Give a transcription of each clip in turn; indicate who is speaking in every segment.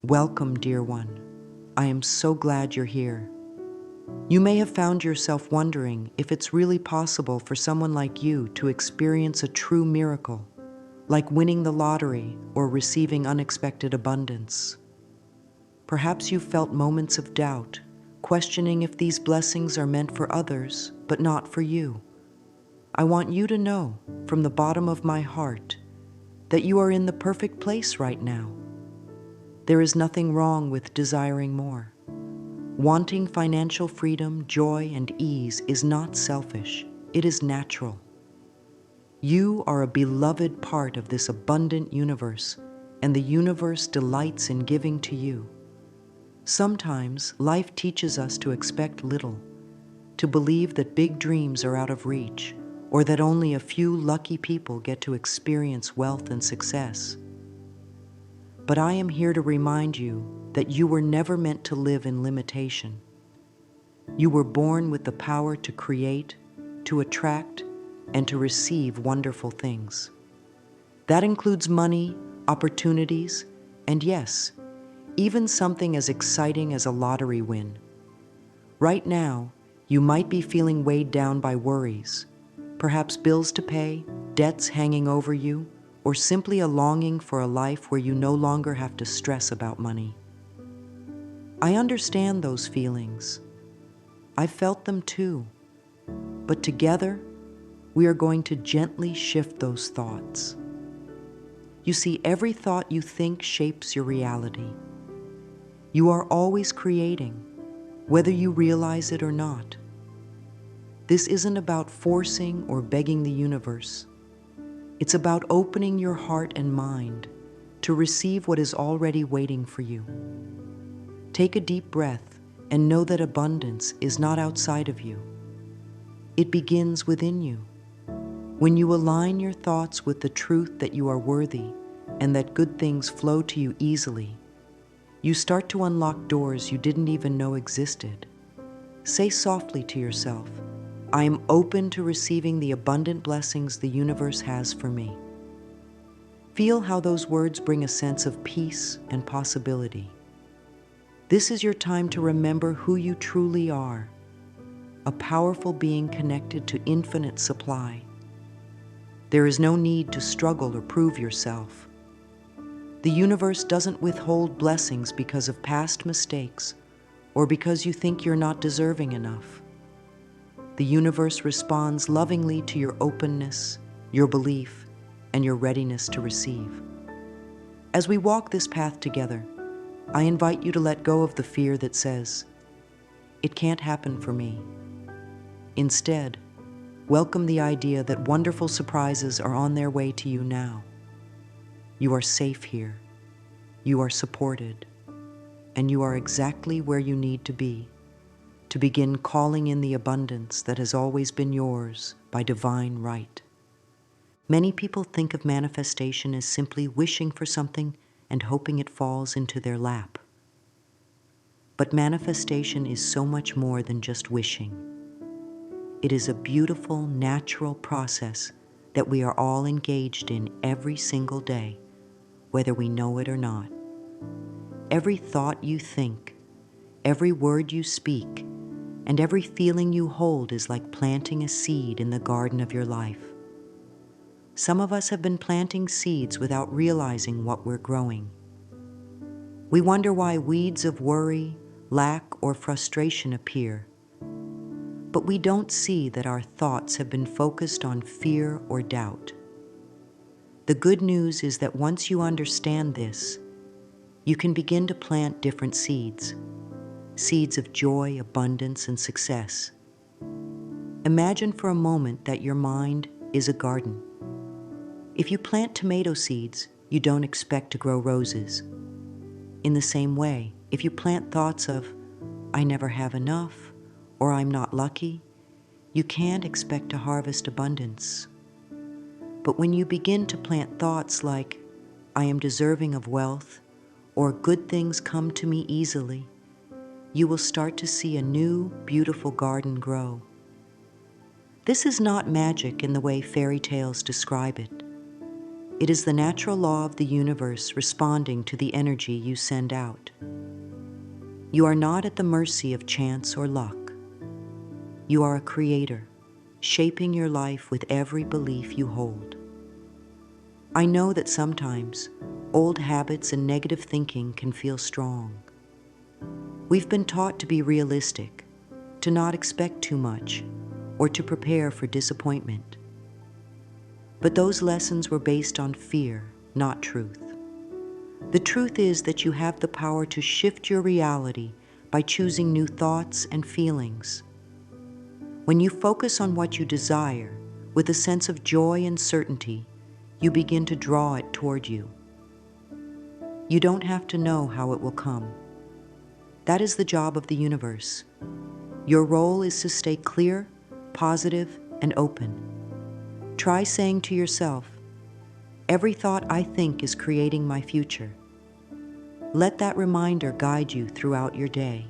Speaker 1: Welcome, dear one. I am so glad you're here. You may have found yourself wondering if it's really possible for someone like you to experience a true miracle, like winning the lottery or receiving unexpected abundance. Perhaps you've felt moments of doubt, questioning if these blessings are meant for others, but not for you. I want you to know, from the bottom of my heart, that you are in the perfect place right now. There is nothing wrong with desiring more. Wanting financial freedom, joy, and ease is not selfish. It is natural. You are a beloved part of this abundant universe, and the universe delights in giving to you. Sometimes life teaches us to expect little, to believe that big dreams are out of reach, or that only a few lucky people get to experience wealth and success. But I am here to remind you that you were never meant to live in limitation. You were born with the power to create, to attract, and to receive wonderful things. That includes money, opportunities, and yes, even something as exciting as a lottery win. Right now, you might be feeling weighed down by worries, perhaps bills to pay, debts hanging over you, or simply a longing for a life where you no longer have to stress about money. I understand those feelings. I've felt them too. But together, we are going to gently shift those thoughts. You see, every thought you think shapes your reality. You are always creating, whether you realize it or not. This isn't about forcing or begging the universe. It's about opening your heart and mind to receive what is already waiting for you. Take a deep breath and know that abundance is not outside of you. It begins within you. When you align your thoughts with the truth that you are worthy and that good things flow to you easily, you start to unlock doors you didn't even know existed. Say softly to yourself, I am open to receiving the abundant blessings the universe has for me. Feel how those words bring a sense of peace and possibility. This is your time to remember who you truly are, a powerful being connected to infinite supply. There is no need to struggle or prove yourself. The universe doesn't withhold blessings because of past mistakes or because you think you're not deserving enough. The universe responds lovingly to your openness, your belief, and your readiness to receive. As we walk this path together, I invite you to let go of the fear that says, it can't happen for me. Instead, welcome the idea that wonderful surprises are on their way to you now. You are safe here, you are supported, and you are exactly where you need to be to begin calling in the abundance that has always been yours by divine right. Many people think of manifestation as simply wishing for something and hoping it falls into their lap. But manifestation is so much more than just wishing. It is a beautiful, natural process that we are all engaged in every single day, whether we know it or not. Every thought you think, every word you speak, and every feeling you hold is like planting a seed in the garden of your life. Some of us have been planting seeds without realizing what we're growing. We wonder why weeds of worry, lack, or frustration appear. But we don't see that our thoughts have been focused on fear or doubt. The good news is that once you understand this, you can begin to plant different seeds. Seeds of joy, abundance, and success. Imagine for a moment that your mind is a garden. If you plant tomato seeds, you don't expect to grow roses. In the same way, if you plant thoughts of, I never have enough, or I'm not lucky, you can't expect to harvest abundance. But when you begin to plant thoughts like, I am deserving of wealth, or good things come to me easily, you will start to see a new, beautiful garden grow. This is not magic in the way fairy tales describe it. It is the natural law of the universe responding to the energy you send out. You are not at the mercy of chance or luck. You are a creator, shaping your life with every belief you hold. I know that sometimes old habits and negative thinking can feel strong. We've been taught to be realistic, to not expect too much, or to prepare for disappointment. But those lessons were based on fear, not truth. The truth is that you have the power to shift your reality by choosing new thoughts and feelings. When you focus on what you desire with a sense of joy and certainty, you begin to draw it toward you. You don't have to know how it will come. That is the job of the universe. Your role is to stay clear, positive, and open. Try saying to yourself, "Every thought I think is creating my future." Let that reminder guide you throughout your day.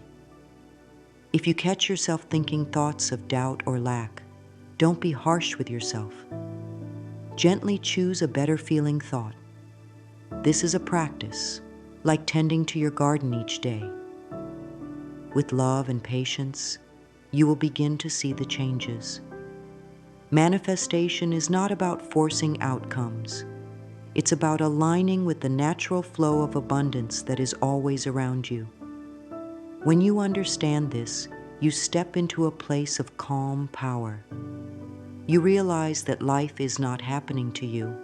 Speaker 1: If you catch yourself thinking thoughts of doubt or lack, don't be harsh with yourself. Gently choose a better feeling thought. This is a practice, like tending to your garden each day. With love and patience, you will begin to see the changes. Manifestation is not about forcing outcomes. It's about aligning with the natural flow of abundance that is always around you. When you understand this, you step into a place of calm power. You realize that life is not happening to you,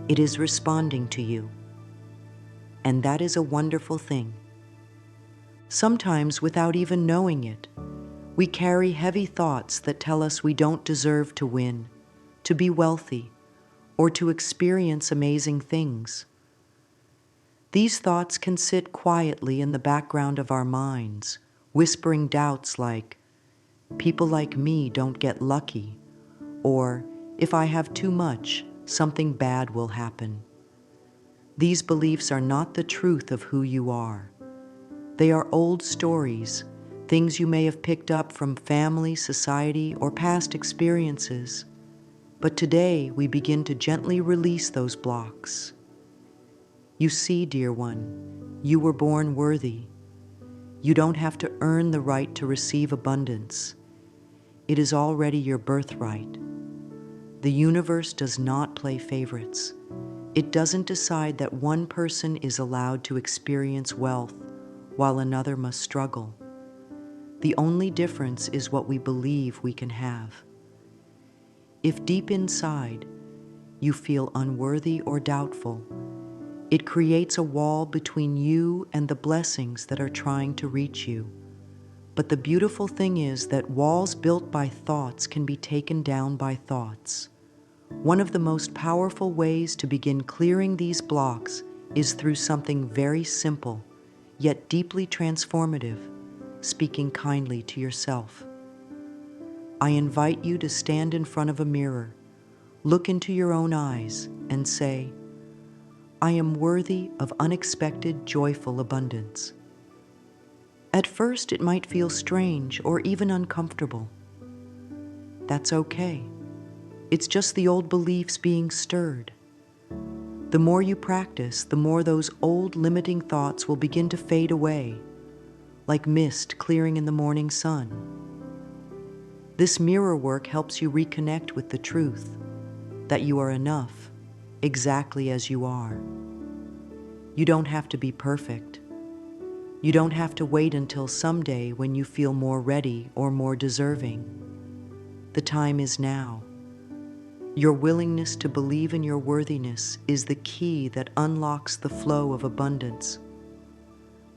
Speaker 1: it is responding to you. And that is a wonderful thing. Sometimes, without even knowing it, we carry heavy thoughts that tell us we don't deserve to win, to be wealthy, or to experience amazing things. These thoughts can sit quietly in the background of our minds, whispering doubts like, "People like me don't get lucky," or, "If I have too much, something bad will happen." These beliefs are not the truth of who you are. They are old stories, things you may have picked up from family, society, or past experiences. But today, we begin to gently release those blocks. You see, dear one, you were born worthy. You don't have to earn the right to receive abundance. It is already your birthright. The universe does not play favorites. It doesn't decide that one person is allowed to experience wealth while another must struggle. The only difference is what we believe we can have. If deep inside you feel unworthy or doubtful, it creates a wall between you and the blessings that are trying to reach you. But the beautiful thing is that walls built by thoughts can be taken down by thoughts. One of the most powerful ways to begin clearing these blocks is through something very simple, yet deeply transformative: speaking kindly to yourself. I invite you to stand in front of a mirror, look into your own eyes, and say, "I am worthy of unexpected, joyful abundance." At first, it might feel strange or even uncomfortable. That's okay. It's just the old beliefs being stirred. The more you practice, the more those old limiting thoughts will begin to fade away, like mist clearing in the morning sun. This mirror work helps you reconnect with the truth that you are enough, exactly as you are. You don't have to be perfect. You don't have to wait until someday when you feel more ready or more deserving. The time is now. Your willingness to believe in your worthiness is the key that unlocks the flow of abundance.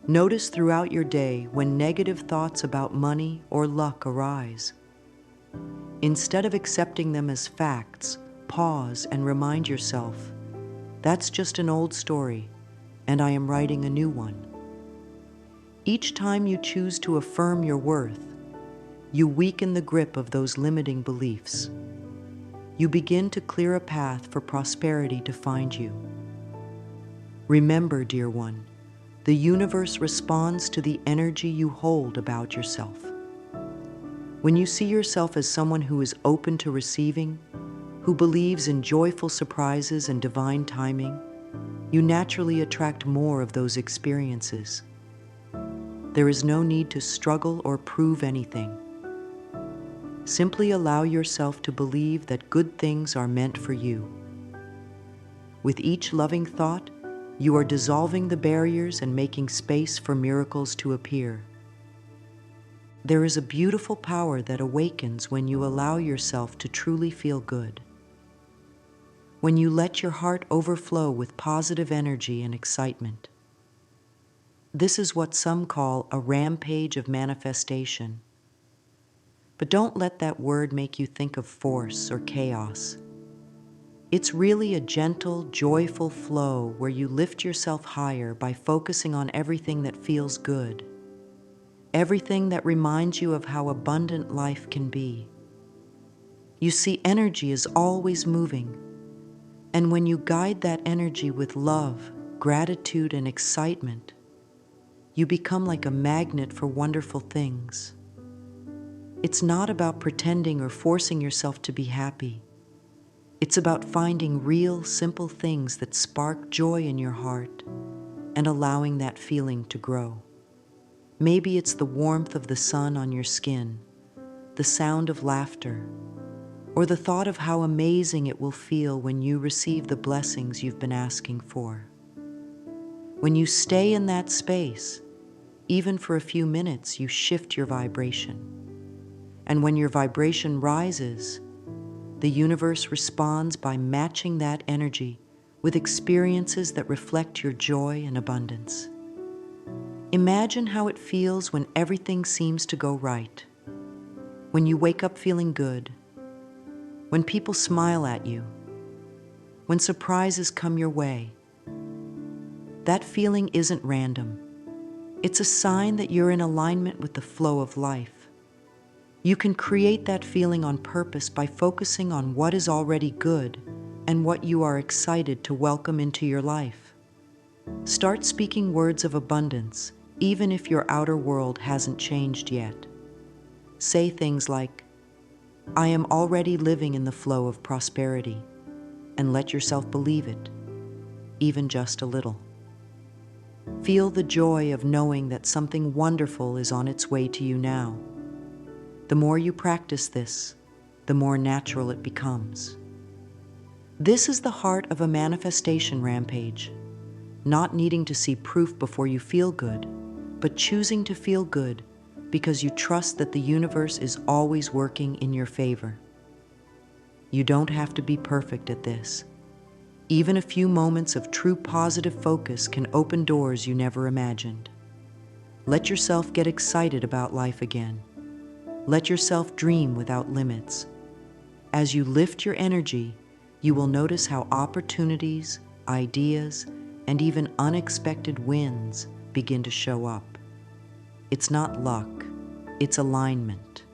Speaker 1: Notice throughout your day when negative thoughts about money or luck arise. Instead of accepting them as facts, pause and remind yourself, "That's just an old story, and I am writing a new one." Each time you choose to affirm your worth, you weaken the grip of those limiting beliefs. You begin to clear a path for prosperity to find you. Remember, dear one, the universe responds to the energy you hold about yourself. When you see yourself as someone who is open to receiving, who believes in joyful surprises and divine timing, you naturally attract more of those experiences. There is no need to struggle or prove anything. Simply allow yourself to believe that good things are meant for you. With each loving thought, you are dissolving the barriers and making space for miracles to appear. There is a beautiful power that awakens when you allow yourself to truly feel good. When you let your heart overflow with positive energy and excitement. This is what some call a rampage of manifestation. But don't let that word make you think of force or chaos. It's really a gentle, joyful flow where you lift yourself higher by focusing on everything that feels good, everything that reminds you of how abundant life can be. You see, energy is always moving, and when you guide that energy with love, gratitude, and excitement, you become like a magnet for wonderful things. It's not about pretending or forcing yourself to be happy. It's about finding real, simple things that spark joy in your heart and allowing that feeling to grow. Maybe it's the warmth of the sun on your skin, the sound of laughter, or the thought of how amazing it will feel when you receive the blessings you've been asking for. When you stay in that space, even for a few minutes, you shift your vibration. And when your vibration rises, the universe responds by matching that energy with experiences that reflect your joy and abundance. Imagine how it feels when everything seems to go right, when you wake up feeling good, when people smile at you, when surprises come your way. That feeling isn't random. It's a sign that you're in alignment with the flow of life. You can create that feeling on purpose by focusing on what is already good and what you are excited to welcome into your life. Start speaking words of abundance, even if your outer world hasn't changed yet. Say things like, "I am already living in the flow of prosperity," and let yourself believe it, even just a little. Feel the joy of knowing that something wonderful is on its way to you now. The more you practice this, the more natural it becomes. This is the heart of a manifestation rampage, not needing to see proof before you feel good, but choosing to feel good because you trust that the universe is always working in your favor. You don't have to be perfect at this. Even a few moments of true positive focus can open doors you never imagined. Let yourself get excited about life again. Let yourself dream without limits. As you lift your energy, you will notice how opportunities, ideas, and even unexpected wins begin to show up. It's not luck, it's alignment.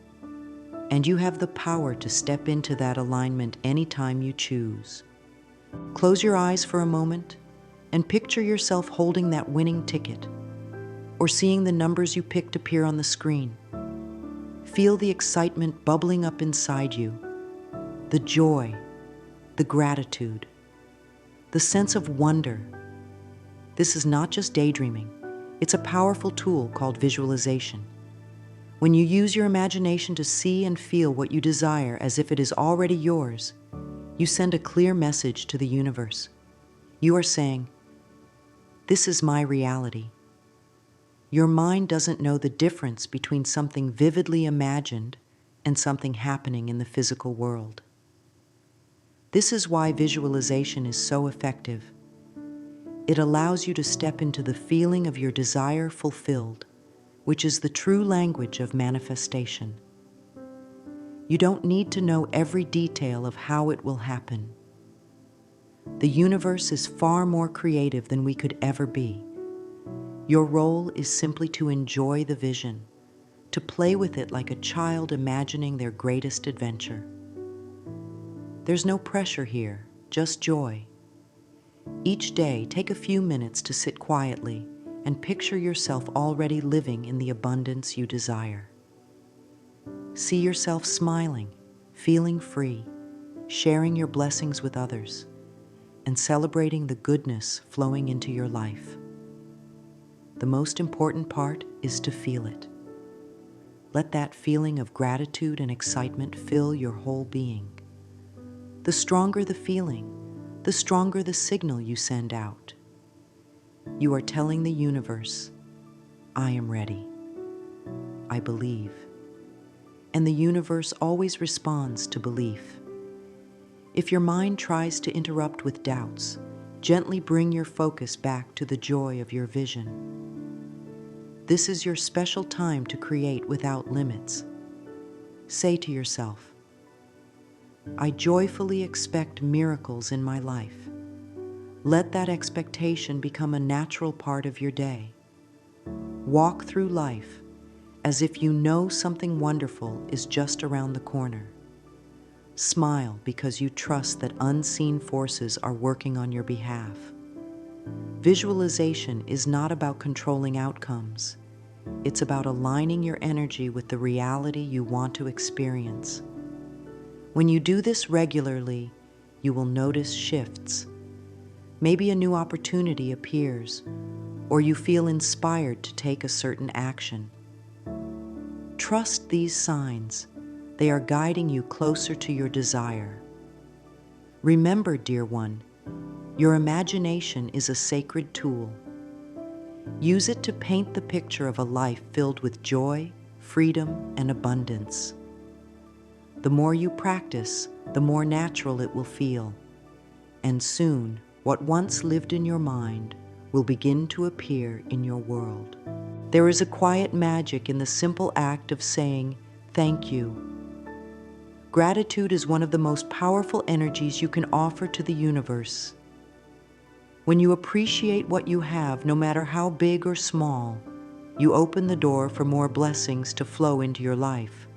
Speaker 1: And you have the power to step into that alignment anytime you choose. Close your eyes for a moment and picture yourself holding that winning ticket or seeing the numbers you picked appear on the screen. Feel the excitement bubbling up inside you, the joy, the gratitude, the sense of wonder. This is not just daydreaming. It's a powerful tool called visualization. When you use your imagination to see and feel what you desire as if it is already yours, you send a clear message to the universe. You are saying, "This is my reality." Your mind doesn't know the difference between something vividly imagined and something happening in the physical world. This is why visualization is so effective. It allows you to step into the feeling of your desire fulfilled, which is the true language of manifestation. You don't need to know every detail of how it will happen. The universe is far more creative than we could ever be. Your role is simply to enjoy the vision, to play with it like a child imagining their greatest adventure. There's no pressure here, just joy. Each day, take a few minutes to sit quietly and picture yourself already living in the abundance you desire. See yourself smiling, feeling free, sharing your blessings with others, and celebrating the goodness flowing into your life. The most important part is to feel it. Let that feeling of gratitude and excitement fill your whole being. The stronger the feeling, the stronger the signal you send out. You are telling the universe, I am ready. I believe. And the universe always responds to belief. If your mind tries to interrupt with doubts, gently bring your focus back to the joy of your vision. This is your special time to create without limits. Say to yourself, I joyfully expect miracles in my life. Let that expectation become a natural part of your day. Walk through life as if you know something wonderful is just around the corner. Smile because you trust that unseen forces are working on your behalf. Visualization is not about controlling outcomes. It's about aligning your energy with the reality you want to experience. When you do this regularly, you will notice shifts. Maybe a new opportunity appears, or you feel inspired to take a certain action. Trust these signs. They are guiding you closer to your desire. Remember, dear one, your imagination is a sacred tool. Use it to paint the picture of a life filled with joy, freedom, and abundance. The more you practice, the more natural it will feel. And soon, what once lived in your mind will begin to appear in your world. There is a quiet magic in the simple act of saying, thank you. Gratitude is one of the most powerful energies you can offer to the universe. When you appreciate what you have, no matter how big or small, you open the door for more blessings to flow into your life.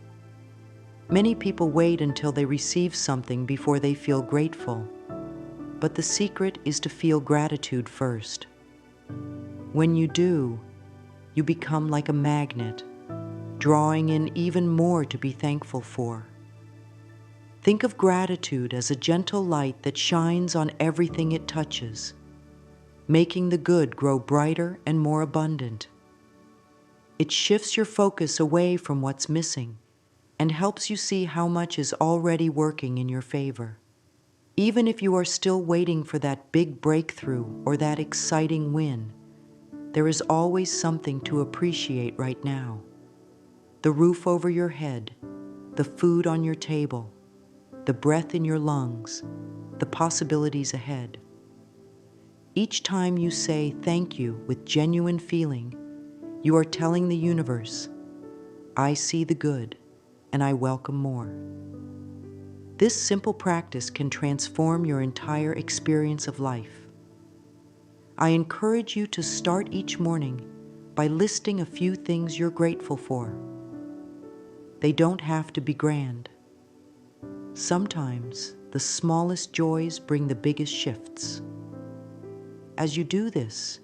Speaker 1: Many people wait until they receive something before they feel grateful, but the secret is to feel gratitude first. When you do, you become like a magnet, drawing in even more to be thankful for. Think of gratitude as a gentle light that shines on everything it touches, making the good grow brighter and more abundant. It shifts your focus away from what's missing and helps you see how much is already working in your favor. Even if you are still waiting for that big breakthrough or that exciting win, there is always something to appreciate right now. The roof over your head, the food on your table, the breath in your lungs, the possibilities ahead. Each time you say thank you with genuine feeling, you are telling the universe, I see the good and I welcome more. This simple practice can transform your entire experience of life. I encourage you to start each morning by listing a few things you're grateful for. They don't have to be grand. Sometimes the smallest joys bring the biggest shifts. As you do this,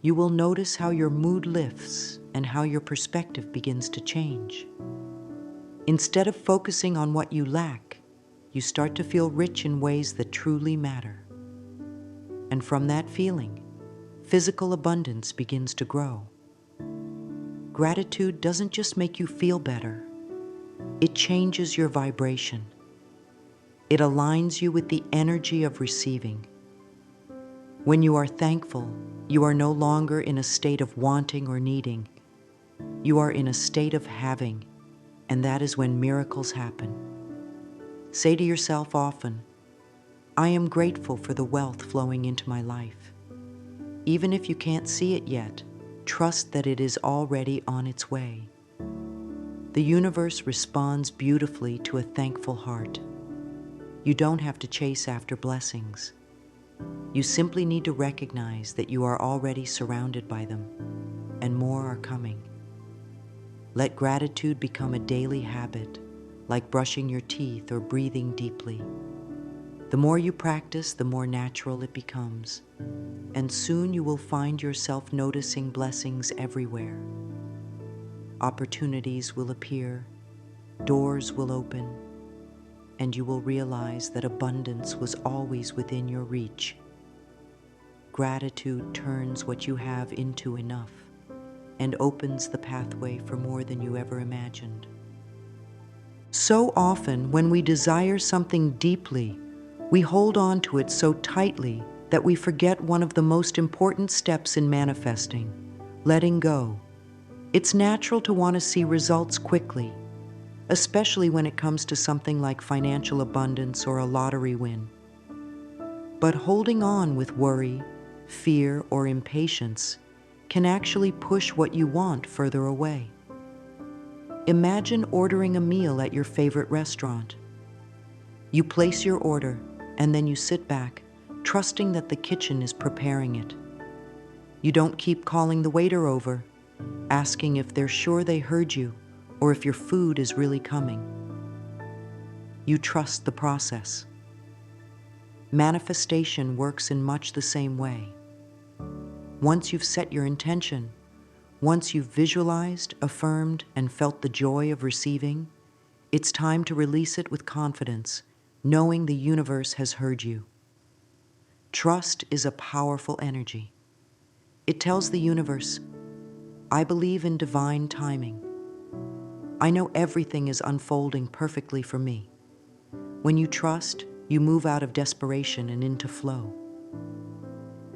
Speaker 1: you will notice how your mood lifts and how your perspective begins to change. Instead of focusing on what you lack, you start to feel rich in ways that truly matter. And from that feeling, physical abundance begins to grow. Gratitude doesn't just make you feel better, it changes your vibration. It aligns you with the energy of receiving. When you are thankful, you are no longer in a state of wanting or needing. You are in a state of having, and that is when miracles happen. Say to yourself often, I am grateful for the wealth flowing into my life. Even if you can't see it yet, trust that it is already on its way. The universe responds beautifully to a thankful heart. You don't have to chase after blessings. You simply need to recognize that you are already surrounded by them, and more are coming. Let gratitude become a daily habit, like brushing your teeth or breathing deeply. The more you practice, the more natural it becomes, and soon you will find yourself noticing blessings everywhere. Opportunities will appear, doors will open, and you will realize that abundance was always within your reach. Gratitude turns what you have into enough and opens the pathway for more than you ever imagined. So often, when we desire something deeply, we hold on to it so tightly that we forget one of the most important steps in manifesting: letting go. It's natural to want to see results quickly, especially when it comes to something like financial abundance or a lottery win. But holding on with worry, fear, or impatience can actually push what you want further away. Imagine ordering a meal at your favorite restaurant. You place your order, and then you sit back, trusting that the kitchen is preparing it. You don't keep calling the waiter over, asking if they're sure they heard you or if your food is really coming. You trust the process. Manifestation works in much the same way. Once you've set your intention, once you've visualized, affirmed, and felt the joy of receiving, it's time to release it with confidence, knowing the universe has heard you. Trust is a powerful energy. It tells the universe, I believe in divine timing. I know everything is unfolding perfectly for me. When you trust, you move out of desperation and into flow.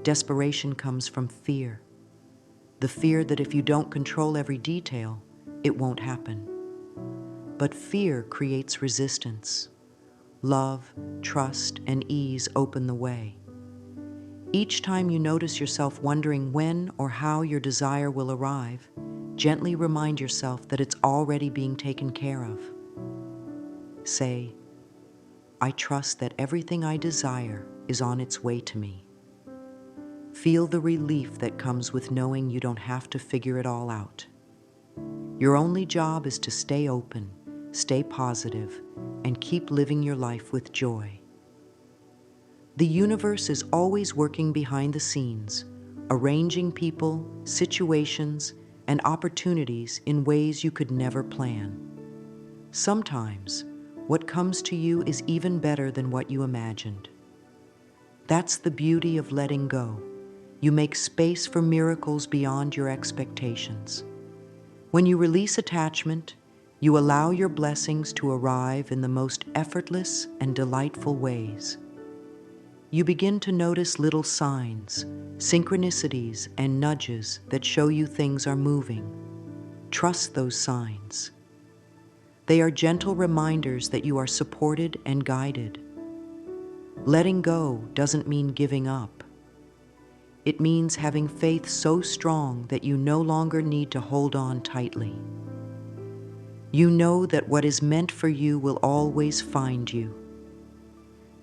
Speaker 1: Desperation comes from fear. The fear that if you don't control every detail, it won't happen. But fear creates resistance. Love, trust, and ease open the way. Each time you notice yourself wondering when or how your desire will arrive, gently remind yourself that it's already being taken care of. Say, I trust that everything I desire is on its way to me. Feel the relief that comes with knowing you don't have to figure it all out. Your only job is to stay open, stay positive, and keep living your life with joy. The universe is always working behind the scenes, arranging people, situations, and opportunities in ways you could never plan. Sometimes, what comes to you is even better than what you imagined. That's the beauty of letting go. You make space for miracles beyond your expectations. When you release attachment, you allow your blessings to arrive in the most effortless and delightful ways. You begin to notice little signs, synchronicities, and nudges that show you things are moving. Trust those signs. They are gentle reminders that you are supported and guided. Letting go doesn't mean giving up. It means having faith so strong that you no longer need to hold on tightly. You know that what is meant for you will always find you.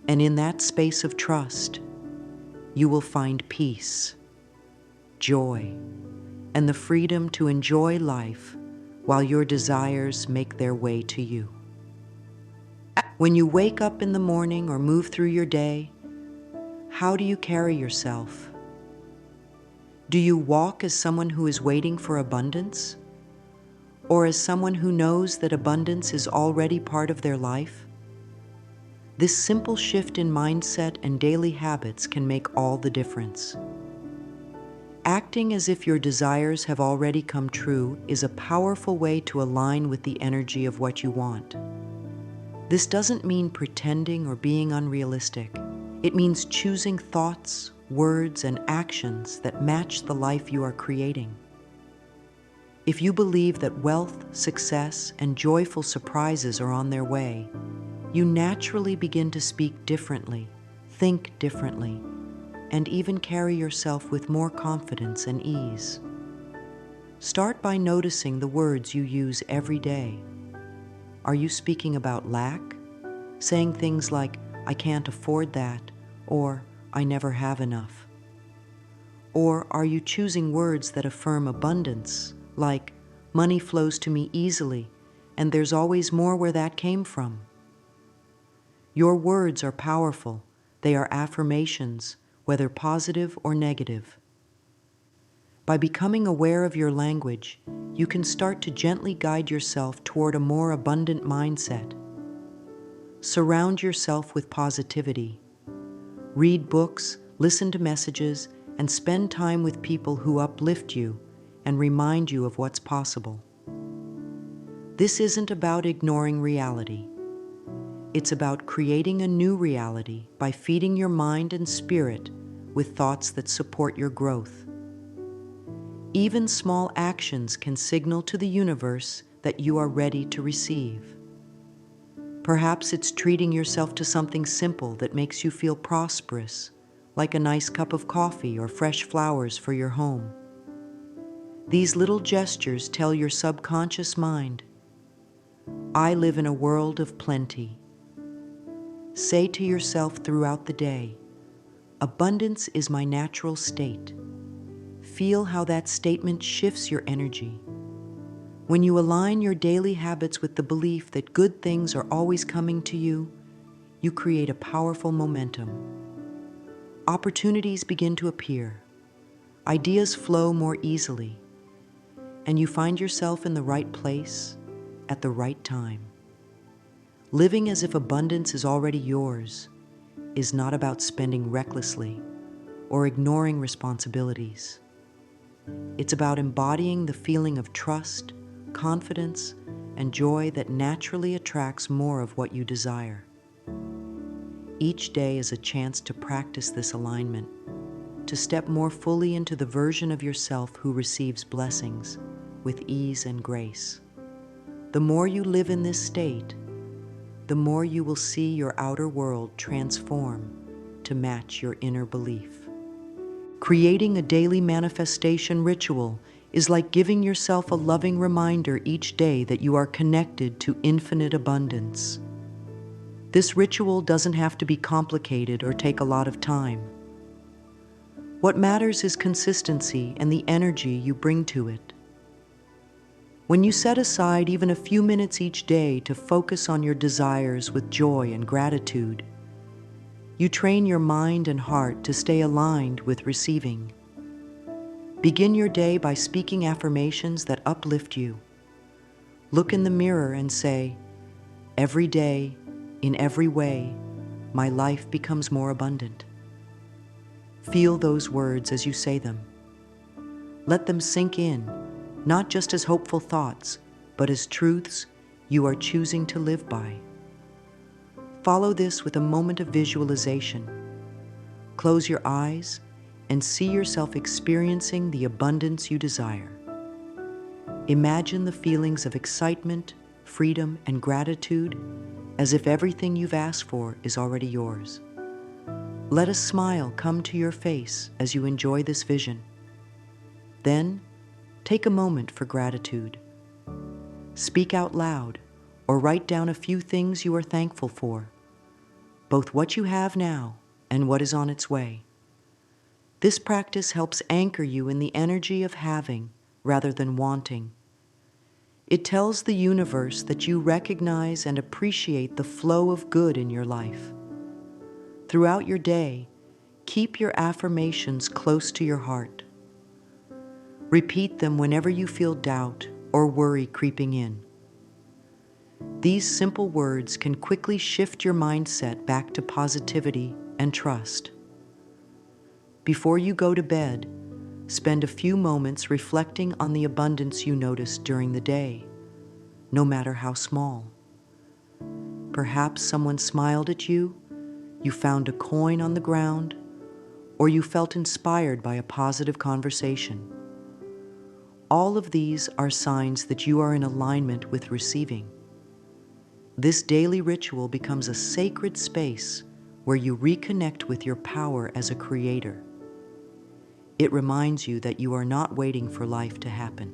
Speaker 1: And in that space of trust, you will find peace, joy, and the freedom to enjoy life while your desires make their way to you. When you wake up in the morning or move through your day, how do you carry yourself? Do you walk as someone who is waiting for abundance? Or as someone who knows that abundance is already part of their life? This simple shift in mindset and daily habits can make all the difference. Acting as if your desires have already come true is a powerful way to align with the energy of what you want. This doesn't mean pretending or being unrealistic. It means choosing thoughts, words, and actions that match the life you are creating. If you believe that wealth, success, and joyful surprises are on their way, you naturally begin to speak differently, think differently, and even carry yourself with more confidence and ease. Start by noticing the words you use every day. Are you speaking about lack? Saying things like, I can't afford that, or I never have enough? Or are you choosing words that affirm abundance, like, money flows to me easily, and there's always more where that came from? Your words are powerful. They are affirmations, whether positive or negative. By becoming aware of your language, you can start to gently guide yourself toward a more abundant mindset. Surround yourself with positivity. Read books, listen to messages, and spend time with people who uplift you and remind you of what's possible. This isn't about ignoring reality. It's about creating a new reality by feeding your mind and spirit with thoughts that support your growth. Even small actions can signal to the universe that you are ready to receive. Perhaps it's treating yourself to something simple that makes you feel prosperous, like a nice cup of coffee or fresh flowers for your home. These little gestures tell your subconscious mind, "I live in a world of plenty." Say to yourself throughout the day, "Abundance is my natural state." Feel how that statement shifts your energy. When you align your daily habits with the belief that good things are always coming to you, you create a powerful momentum. Opportunities begin to appear. Ideas flow more easily, and you find yourself in the right place at the right time. Living as if abundance is already yours is not about spending recklessly or ignoring responsibilities. It's about embodying the feeling of trust, confidence, and joy that naturally attracts more of what you desire. Each day is a chance to practice this alignment, to step more fully into the version of yourself who receives blessings with ease and grace. The more you live in this state, the more you will see your outer world transform to match your inner belief. Creating a daily manifestation ritual is like giving yourself a loving reminder each day that you are connected to infinite abundance. This ritual doesn't have to be complicated or take a lot of time. What matters is consistency and the energy you bring to it. When you set aside even a few minutes each day to focus on your desires with joy and gratitude, you train your mind and heart to stay aligned with receiving. Begin your day by speaking affirmations that uplift you. Look in the mirror and say, "Every day, in every way, my life becomes more abundant." Feel those words as you say them. Let them sink in, not just as hopeful thoughts, but as truths you are choosing to live by. Follow this with a moment of visualization. Close your eyes and see yourself experiencing the abundance you desire. Imagine the feelings of excitement, freedom, and gratitude as if everything you've asked for is already yours. Let a smile come to your face as you enjoy this vision. Then, take a moment for gratitude. Speak out loud or write down a few things you are thankful for, both what you have now and what is on its way. This practice helps anchor you in the energy of having rather than wanting. It tells the universe that you recognize and appreciate the flow of good in your life. Throughout your day, keep your affirmations close to your heart. Repeat them whenever you feel doubt or worry creeping in. These simple words can quickly shift your mindset back to positivity and trust. Before you go to bed, spend a few moments reflecting on the abundance you noticed during the day, no matter how small. Perhaps someone smiled at you, you found a coin on the ground, or you felt inspired by a positive conversation. All of these are signs that you are in alignment with receiving. This daily ritual becomes a sacred space where you reconnect with your power as a creator. It reminds you that you are not waiting for life to happen.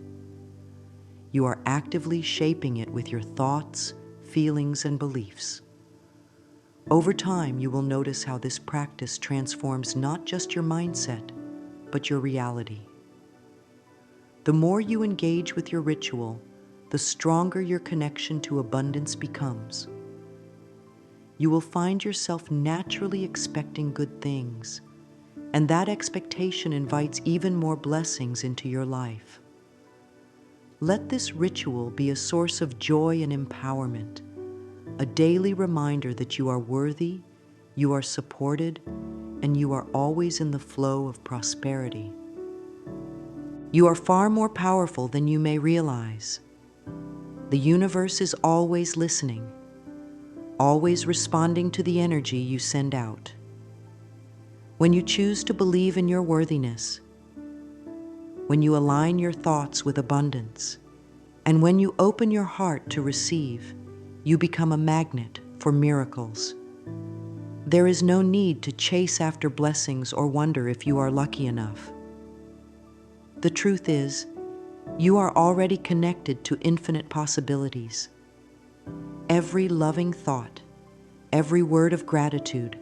Speaker 1: You are actively shaping it with your thoughts, feelings, and beliefs. Over time, you will notice how this practice transforms not just your mindset, but your reality. The more you engage with your ritual, the stronger your connection to abundance becomes. You will find yourself naturally expecting good things, and that expectation invites even more blessings into your life. Let this ritual be a source of joy and empowerment, a daily reminder that you are worthy, you are supported, and you are always in the flow of prosperity. You are far more powerful than you may realize. The universe is always listening, always responding to the energy you send out. When you choose to believe in your worthiness, when you align your thoughts with abundance, and when you open your heart to receive, you become a magnet for miracles. There is no need to chase after blessings or wonder if you are lucky enough. The truth is, you are already connected to infinite possibilities. Every loving thought, every word of gratitude,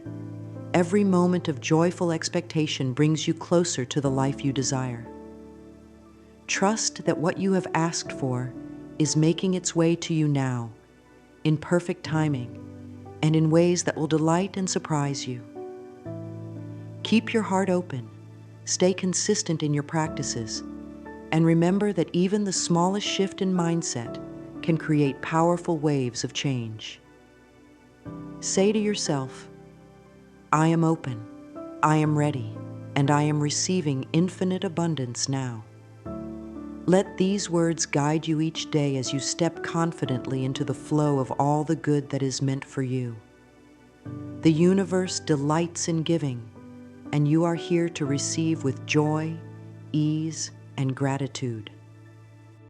Speaker 1: every moment of joyful expectation brings you closer to the life you desire. Trust that what you have asked for is making its way to you now, in perfect timing, and in ways that will delight and surprise you. Keep your heart open, stay consistent in your practices, and remember that even the smallest shift in mindset can create powerful waves of change. Say to yourself, I am open, I am ready, and I am receiving infinite abundance now. Let these words guide you each day as you step confidently into the flow of all the good that is meant for you. The universe delights in giving, and you are here to receive with joy, ease, and gratitude.